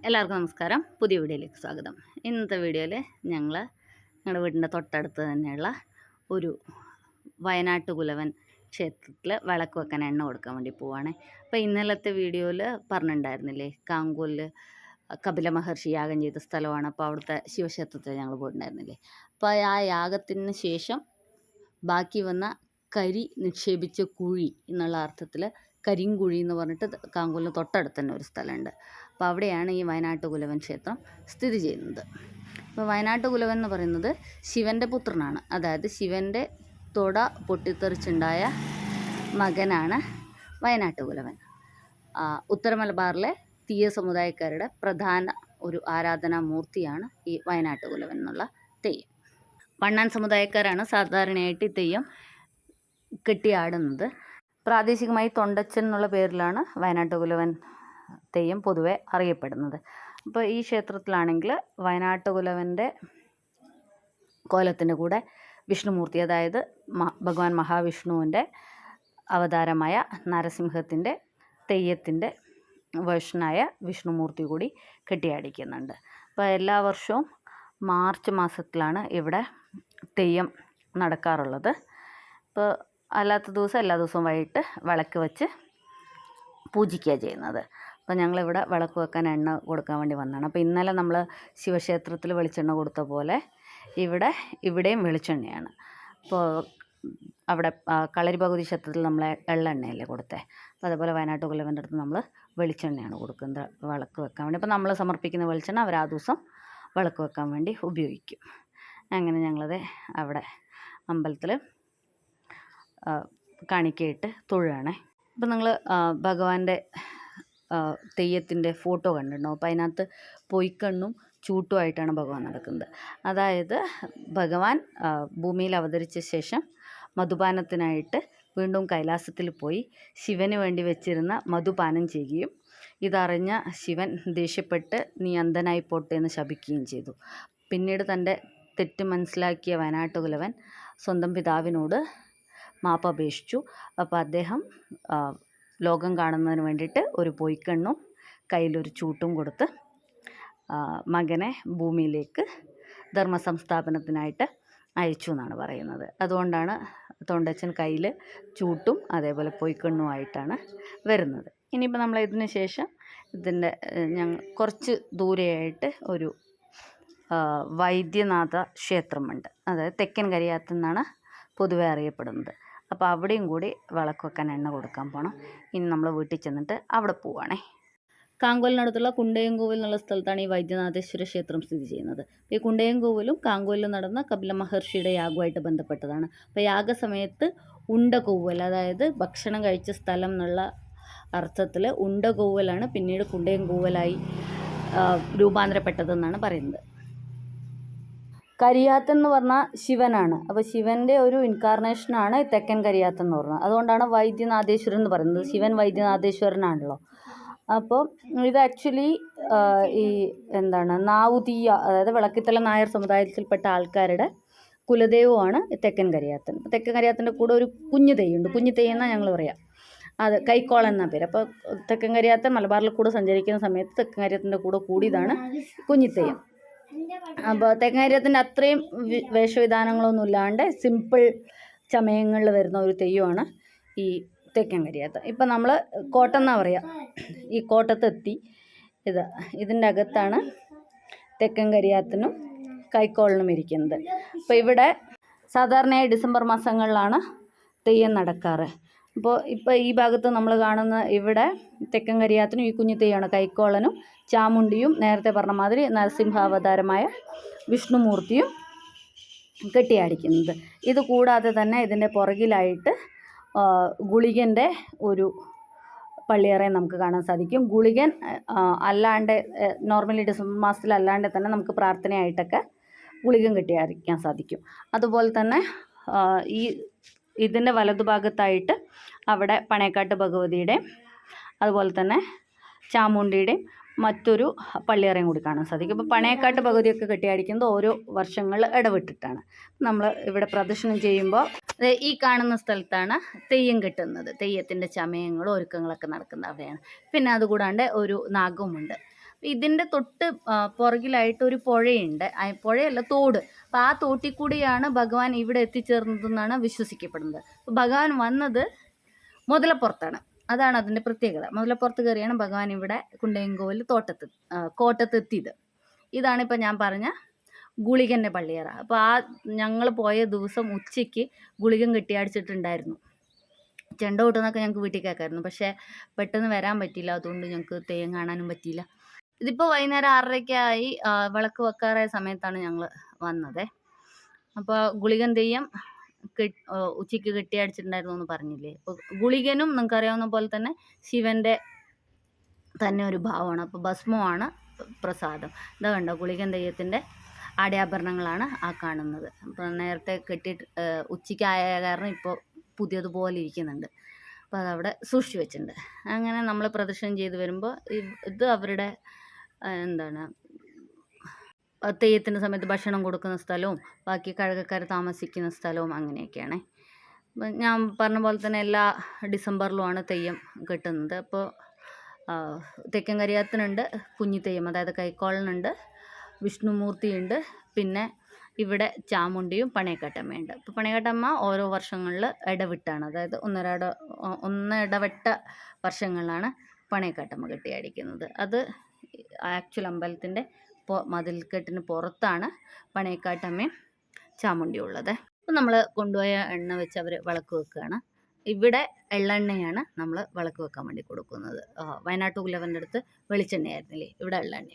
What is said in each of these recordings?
എല്ലാവർക്കും നമസ്കാരം. പുതിയ വീഡിയോയിലേക്ക് സ്വാഗതം. ഇന്നത്തെ വീഡിയോയിൽ ഞങ്ങളുടെ വീടിൻ്റെ തൊട്ടടുത്ത് തന്നെയുള്ള ഒരു വയനാട്ടുകുലവൻ ക്ഷേത്രത്തിൽ വിളക്ക് വെക്കാൻ എണ്ണ കൊടുക്കാൻ വേണ്ടി പോവുകയാണ്. അപ്പോൾ ഇന്നലത്തെ വീഡിയോയിൽ പറഞ്ഞിട്ടുണ്ടായിരുന്നില്ലേ, കാങ്കോലിൽ കപില മഹർഷി യാഗം ചെയ്ത സ്ഥലമാണ്. അപ്പോൾ അവിടുത്തെ ശിവക്ഷേത്രത്തിൽ ഞങ്ങൾ പോയിട്ടുണ്ടായിരുന്നില്ലേ. അപ്പോൾ ആ യാഗത്തിന് ശേഷം ബാക്കി വന്ന കരി നിക്ഷേപിച്ച കുഴി എന്നുള്ള അർത്ഥത്തിൽ കരിങ്കുഴി എന്ന് പറഞ്ഞിട്ട് കാങ്കോലിന് തൊട്ടടുത്ത് തന്നെ ഒരു സ്ഥലമുണ്ട്. അപ്പോൾ അവിടെയാണ് ഈ വയനാട്ടുകുലവൻ ക്ഷേത്രം സ്ഥിതി ചെയ്യുന്നത്. അപ്പോൾ വയനാട്ടുകുലവൻ എന്ന് പറയുന്നത് ശിവൻ്റെ പുത്രനാണ്. അതായത് ശിവൻ്റെ തൊട പൊട്ടിത്തെറിച്ചുണ്ടായ മകനാണ് വയനാട്ടുകുലവൻ. ഉത്തര മലബാറിലെ തീയ സമുദായക്കാരുടെ പ്രധാന ഒരു ആരാധനാമൂർത്തിയാണ് ഈ വയനാട്ടുകുലവൻ എന്നുള്ള തെയ്യം. വണ്ണാൻ സമുദായക്കാരാണ് സാധാരണയായിട്ട് ഈ തെയ്യം കെട്ടിയാടുന്നത്. പ്രാദേശികമായി തൊണ്ടച്ചൻ എന്നുള്ള പേരിലാണ് വയനാട്ടുകുലവൻ തെയ്യം പൊതുവെ അറിയപ്പെടുന്നത്. അപ്പോൾ ഈ ക്ഷേത്രത്തിലാണെങ്കിൽ വയനാട്ടുകുലവൻ്റെ കോലത്തിൻ്റെ കൂടെ വിഷ്ണുമൂർത്തി, അതായത് ഭഗവാൻ മഹാവിഷ്ണുവിൻ്റെ അവതാരമായ നരസിംഹത്തിൻ്റെ തെയ്യത്തിൻ്റെ വേർഷനായ വിഷ്ണുമൂർത്തി കൂടി കെട്ടിയാടിക്കുന്നുണ്ട്. അപ്പോൾ എല്ലാ വർഷവും മാർച്ച് മാസത്തിലാണ് ഇവിടെ തെയ്യം നടക്കാറുള്ളത്. ഇപ്പോൾ അല്ലാത്ത ദിവസം എല്ലാ ദിവസവും വൈകിട്ട് വിളക്ക് വെച്ച് പൂജിക്കുക ചെയ്യുന്നത്. അപ്പോൾ ഞങ്ങളിവിടെ വിളക്ക് വെക്കാൻ എണ്ണ കൊടുക്കാൻ വേണ്ടി വന്നതാണ്. അപ്പോൾ ഇന്നലെ നമ്മൾ ശിവക്ഷേത്രത്തിൽ വെളിച്ചെണ്ണ കൊടുത്ത പോലെ ഇവിടെയും വെളിച്ചെണ്ണയാണ്. അപ്പോൾ അവിടെ കളരി ഭഗവതി ക്ഷേത്രത്തിൽ നമ്മൾ എള്ളെണ്ണയല്ലേ കൊടുത്തത്. അപ്പോൾ അതേപോലെ വയനാട്ടുകുലവൻ്റെ അടുത്ത് നമ്മൾ വെളിച്ചെണ്ണയാണ് കൊടുക്കുന്നത് വിളക്ക് വെക്കാൻ വേണ്ടി. അപ്പോൾ നമ്മൾ സമർപ്പിക്കുന്ന വെളിച്ചെണ്ണ അവർ ആ ദിവസം വിളക്ക് വെക്കാൻ വേണ്ടി ഉപയോഗിക്കും. അങ്ങനെ ഞങ്ങളത് അവിടെ അമ്പലത്തിൽ കാണിക്കയിട്ട് തൊഴുകയാണേ. ഇപ്പം നിങ്ങൾ ഭഗവാന്റെ തെയ്യത്തിൻ്റെ ഫോട്ടോ കണ്ടിട്ടുണ്ടാവും. അപ്പോൾ അതിനകത്ത് പൊയ്ക്കണ്ണും ചൂട്ടുമായിട്ടാണ് ഭഗവാൻ നടക്കുന്നത്. അതായത് ഭഗവാൻ ഭൂമിയിൽ അവതരിച്ച ശേഷം മധുപാനത്തിനായിട്ട് വീണ്ടും കൈലാസത്തിൽ പോയി ശിവന് വേണ്ടി വെച്ചിരുന്ന മധുപാനം ചെയ്യുകയും ഇതറിഞ്ഞ ശിവൻ ദേഷ്യപ്പെട്ട് നീ അന്ധനായി പോട്ടെ എന്ന് ശപിക്കുകയും ചെയ്തു. പിന്നീട് തൻ്റെ തെറ്റ് മനസ്സിലാക്കിയ വയനാട്ടുകുലവൻ സ്വന്തം പിതാവിനോട് മാപ്പ് അപേക്ഷിച്ചു. അപ്പോൾ അദ്ദേഹം ലോകം കാണുന്നതിന് വേണ്ടിയിട്ട് ഒരു പൊയ്ക്കണ്ണും കയ്യിലൊരു ചൂട്ടും കൊടുത്ത് മകനെ ഭൂമിയിലേക്ക് ധർമ്മസംസ്ഥാപനത്തിനായിട്ട് അയച്ചു എന്നാണ് പറയുന്നത്. അതുകൊണ്ടാണ് തൊണ്ടച്ചൻ കയ്യിൽ ചൂട്ടും അതേപോലെ പൊയ്ക്കണ്ണുമായിട്ടാണ് വരുന്നത്. ഇനിയിപ്പോൾ നമ്മൾ ഇതിന് ശേഷം കുറച്ച് ദൂരെയായിട്ട് ഒരു വൈദ്യനാഥ ക്ഷേത്രമുണ്ട്. അതായത് തെക്കൻ കരിയാത്ത് എന്നാണ് പൊതുവെ അറിയപ്പെടുന്നത്. അപ്പോൾ അവിടെയും കൂടി വിളക്ക് വെക്കാൻ എണ്ണ കൊടുക്കാൻ പോകണം. ഇനി നമ്മൾ വീട്ടിൽ ചെന്നിട്ട് അവിടെ പോവുകയാണേ. കാങ്കോലിനടുത്തുള്ള കുണ്ടയംകോവിൽ എന്നുള്ള സ്ഥലത്താണ് ഈ വൈദ്യനാഥേശ്വര ക്ഷേത്രം സ്ഥിതി ചെയ്യുന്നത്. ഈ കുണ്ടയംകോവിലും കാങ്കോലിലും നടന്ന കപില മഹർഷിയുടെ യാഗമായിട്ട് ബന്ധപ്പെട്ടതാണ്. അപ്പോൾ യാഗസമയത്ത് ഉണ്ടകോവൽ, അതായത് ഭക്ഷണം കഴിച്ച സ്ഥലം എന്നുള്ള അർത്ഥത്തിൽ ഉണ്ടകോവലാണ് പിന്നീട് കുണ്ടയംകോവലായി രൂപാന്തരപ്പെട്ടതെന്നാണ് പറയുന്നത്. കരിയാത്തൻ എന്ന് പറഞ്ഞാൽ ശിവനാണ്. അപ്പോൾ ശിവൻ്റെ ഒരു ഇൻകാർണേഷനാണ് തെക്കൻ കരിയാത്തൻ എന്ന് പറഞ്ഞത്. അതുകൊണ്ടാണ് വൈദ്യനാഥേശ്വരൻ എന്ന് പറയുന്നത്. ശിവൻ വൈദ്യനാഥേശ്വരനാണല്ലോ. അപ്പോൾ ഇത് ആക്ച്വലി ഈ നാവുതീയ, അതായത് വിളക്കിത്തല നായർ സമുദായത്തിൽപ്പെട്ട ആൾക്കാരുടെ കുലദൈവമാണ് തെക്കൻ കരിയാത്തൻ. തെക്കൻ കരിയാത്തൻ്റെ കൂടെ ഒരു കുഞ്ഞു തെയ്യുണ്ട്. കുഞ്ഞു തെയ്യം എന്നാണ് ഞങ്ങൾ പറയാം. അത് കൈക്കോളൻ എന്ന പേര്. അപ്പോൾ തെക്കൻ കരിയാത്തൻ മലബാറിൽ കൂടെ സഞ്ചരിക്കുന്ന സമയത്ത് തെക്കൻ കരിയാത്തൻ്റെ കൂടെ കൂടിയതാണ് കുഞ്ഞിത്തെയ്യം. അപ്പോൾ തെക്കൻ കരിയാത്തിൻ്റെ അത്രയും വേഷവിധാനങ്ങളൊന്നും ഇല്ലാണ്ട് സിമ്പിൾ ചമയങ്ങളിൽ വരുന്ന ഒരു തെയ്യമാണ് ഈ തെക്കൻ കരിയാത്ത. ഇപ്പം നമ്മൾ കോട്ടെന്നാണ് പറയുക. ഈ കോട്ടത്തെത്തി ഇതിൻ്റെ അകത്താണ് തെക്കൻ കരിയാത്തനും കൈക്കോളിനും ഇരിക്കുന്നത്. അപ്പോൾ ഇവിടെ സാധാരണയായി ഡിസംബർ മാസങ്ങളിലാണ് തെയ്യം നടക്കാറ്. ഇപ്പോൾ ഈ ഭാഗത്ത് നമ്മൾ കാണുന്ന ഇവിടെ തെക്കൻ കരിയാത്തനും ഈ കുഞ്ഞു തെയ്യമാണ് കൈക്കോളനും ചാമുണ്ടിയും നേരത്തെ പറഞ്ഞ മാതിരി നരസിംഹാവതാരമായ വിഷ്ണുമൂർത്തിയും കെട്ടിയാടിക്കുന്നത്. ഇത് കൂടാതെ തന്നെ ഇതിൻ്റെ പുറകിലായിട്ട് ഗുളികൻ്റെ ഒരു പള്ളിയറയും നമുക്ക് കാണാൻ സാധിക്കും. ഗുളികൻ അല്ലാണ്ട് നോർമലി ഡിസംബർ മാസത്തിൽ അല്ലാണ്ട് തന്നെ നമുക്ക് പ്രാർത്ഥനയായിട്ടൊക്കെ ഗുളികൻ കെട്ടിയാടിക്കാൻ സാധിക്കും. അതുപോലെ തന്നെ ഇതിൻ്റെ വലതുഭാഗത്തായിട്ട് അവിടെ പണയക്കാട്ട് ഭഗവതിയുടെയും അതുപോലെ തന്നെ ചാമുണ്ടിയുടെയും മറ്റൊരു പള്ളിയറയും കൂടി കാണാൻ സാധിക്കും. അപ്പോൾ പണയക്കാട്ട് ഭഗവതിയൊക്കെ കെട്ടിയാടിക്കുന്നത് ഓരോ വർഷങ്ങളിൽ ഇടവിട്ടിട്ടാണ്. നമ്മൾ ഇവിടെ പ്രദർശനം ചെയ്യുമ്പോൾ ഈ കാണുന്ന സ്ഥലത്താണ് തെയ്യം കെട്ടുന്നത്. തെയ്യത്തിൻ്റെ ചമയങ്ങളും ഒരുക്കങ്ങളൊക്കെ നടക്കുന്നത് അവിടെയാണ്. പിന്നെ അതുകൂടാണ്ട് ഒരു നാഗവുമുണ്ട്. ഇതിൻ്റെ തൊട്ട് പുറകിലായിട്ട് ഒരു പുഴയുണ്ട്, പുഴയല്ല തോട്. അപ്പോൾ ആ തോട്ടിൽ കൂടിയാണ് ഭഗവാൻ ഇവിടെ എത്തിച്ചേർന്നതെന്നാണ് വിശ്വസിക്കപ്പെടുന്നത്. അപ്പോൾ ഭഗവാൻ വന്നത് മുതലപ്പുറത്താണ്, അതാണ് അതിൻ്റെ പ്രത്യേകത. മുതലപ്പുറത്ത് കയറിയാണ് ഭഗവാൻ ഇവിടെ കുണ്ടയൻകോവിൽ കോട്ടത്തെത്തിയത്. ഇതാണിപ്പോൾ ഞാൻ പറഞ്ഞ ഗുളികൻ്റെ പള്ളിയറ. അപ്പോൾ ഞങ്ങൾ പോയ ദിവസം ഉച്ചയ്ക്ക് ഗുളികൻ കെട്ടിയടിച്ചിട്ടുണ്ടായിരുന്നു. ചെണ്ട കൊട്ടുന്നൊക്കെ ഞങ്ങൾക്ക് വീട്ടിൽ കേൾക്കായിരുന്നു. പക്ഷേ പെട്ടെന്ന് വരാൻ പറ്റിയില്ല, അതുകൊണ്ട് ഞങ്ങൾക്ക് തെയ്യം കാണാനും പറ്റിയില്ല. ഇതിപ്പോൾ വൈകുന്നേരം 6:30 വിളക്ക് വെക്കാറായ സമയത്താണ് ഞങ്ങൾ വന്നത്. അപ്പോൾ ഗുളികൻ തെയ്യം ഉച്ചയ്ക്ക് കെട്ടിയടിച്ചിട്ടുണ്ടായിരുന്നു എന്ന് പറഞ്ഞില്ലേ. അപ്പോൾ ഗുളികനും നിങ്ങൾക്കറിയാവുന്ന പോലെ തന്നെ ശിവൻ്റെ തന്നെ ഒരു ഭാവമാണ്. അപ്പോൾ ഭസ്മമാണ് പ്രസാദം. ഇതാ കണ്ടോ, ഗുളികൻ തെയ്യത്തിൻ്റെ ആടയാഭരണങ്ങളാണ് ആ കാണുന്നത്. അപ്പോൾ നേരത്തെ ഉച്ചയ്ക്കായ കാരണം ഇപ്പോൾ പുതിയതുപോലെ ഇരിക്കുന്നുണ്ട്. അപ്പോൾ അതവിടെ സൂക്ഷിച്ച് വെച്ചിട്ടുണ്ട്. അങ്ങനെ നമ്മൾ പ്രദക്ഷിണം ചെയ്ത് വരുമ്പോൾ ഇത് അവരുടെ തെയ്യത്തിൻ്റെ സമയത്ത് ഭക്ഷണം കൊടുക്കുന്ന സ്ഥലവും ബാക്കി കഴകക്കാർ താമസിക്കുന്ന സ്ഥലവും അങ്ങനെയൊക്കെയാണ്. ഞാൻ പറഞ്ഞ പോലെ തന്നെ എല്ലാ ഡിസംബറിലുമാണ് തെയ്യം കെട്ടുന്നത്. അപ്പോൾ തെക്കൻ കരിയാത്തിനുണ്ട് കുഞ്ഞി തെയ്യം, അതായത് കൈക്കോളനുണ്ട്, വിഷ്ണുമൂർത്തിയുണ്ട്, പിന്നെ ഇവിടെ ചാമുണ്ടിയും പണയക്കാട്ടമ്മയുണ്ട്. ഇപ്പോൾ പണയക്കാട്ടമ്മ ഓരോ വർഷങ്ങളിൽ ഇടവിട്ടാണ്, അതായത് ഇടവിട്ട വർഷങ്ങളിലാണ് പണയക്കാട്ടമ്മ കെട്ടിയടിക്കുന്നത്. അത് ആക്ച്വൽ അമ്പലത്തിൻ്റെ മതിൽക്കെട്ടിന് പുറത്താണ് പണയക്കാട്ടമ്മയും ചാമുണ്ടിയും ഉള്ളത്. അപ്പോൾ നമ്മൾ കൊണ്ടുപോയ എണ്ണ വെച്ച് അവർ വിളക്ക് വെക്കുകയാണ്. ഇവിടെ എള്ളെണ്ണയാണ് നമ്മൾ വിളക്ക് വെക്കാൻ വേണ്ടി കൊടുക്കുന്നത്. വയനാട്ടു കുലവൻ്റെ അടുത്ത് വെളിച്ചെണ്ണയായിരുന്നില്ലേ, ഇവിടെ എള്ളെണ്ണ.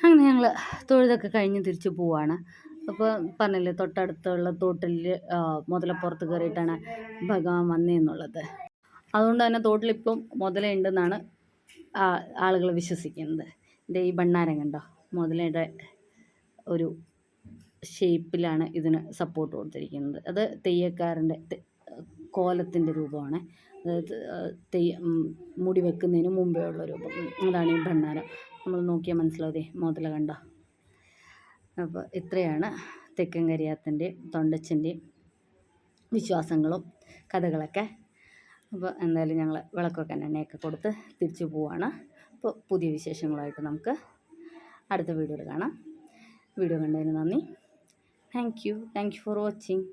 അങ്ങനെ ഞങ്ങൾ തൊഴുതൊക്കെ കഴിഞ്ഞ് തിരിച്ചു പോവാണ്. അപ്പോൾ പറഞ്ഞില്ലേ, തൊട്ടടുത്തുള്ള തോട്ടിൽ മുതലപ്പുറത്ത് കയറിയിട്ടാണ് ഭഗവാൻ വന്നതെന്നുള്ളത്. അതുകൊണ്ട് തന്നെ തോട്ടിലിപ്പം മുതലുണ്ടെന്നാണ് ആളുകൾ വിശ്വസിക്കുന്നത്. ഈ ഭണ്ണാരം കണ്ടോ, മുതലയുടെ ഒരു ഷേപ്പിലാണ് ഇതിന് സപ്പോർട്ട് കൊടുത്തിരിക്കുന്നത്. അത് തെയ്യക്കാരൻ്റെ കോലത്തിൻ്റെ രൂപമാണ്, അതായത് മുടി വെക്കുന്നതിന് മുമ്പേ ഉള്ള രൂപം. അതാണ് ഈ ഭണ്ണാരം. നമ്മൾ നോക്കിയാൽ മനസ്സിലാവതേ, മുതല കണ്ടോ. അപ്പോൾ ഇത്രയാണ് തെക്കൻ കരിയാത്തിൻ്റെയും തൊണ്ടച്ചൻ്റെയും വിശ്വാസങ്ങളും കഥകളൊക്കെ. അപ്പോൾ എന്തായാലും ഞങ്ങൾ വിളക്ക് വെക്കാൻ എണ്ണയൊക്കെ കൊടുത്ത് തിരിച്ചു പോവാണ്. അപ്പോൾ പുതിയ വിശേഷങ്ങളായിട്ട് നമുക്ക് അടുത്ത വീഡിയോയിൽ കാണാം. വീഡിയോ കണ്ടതിന് നന്ദി. Thank you for watching.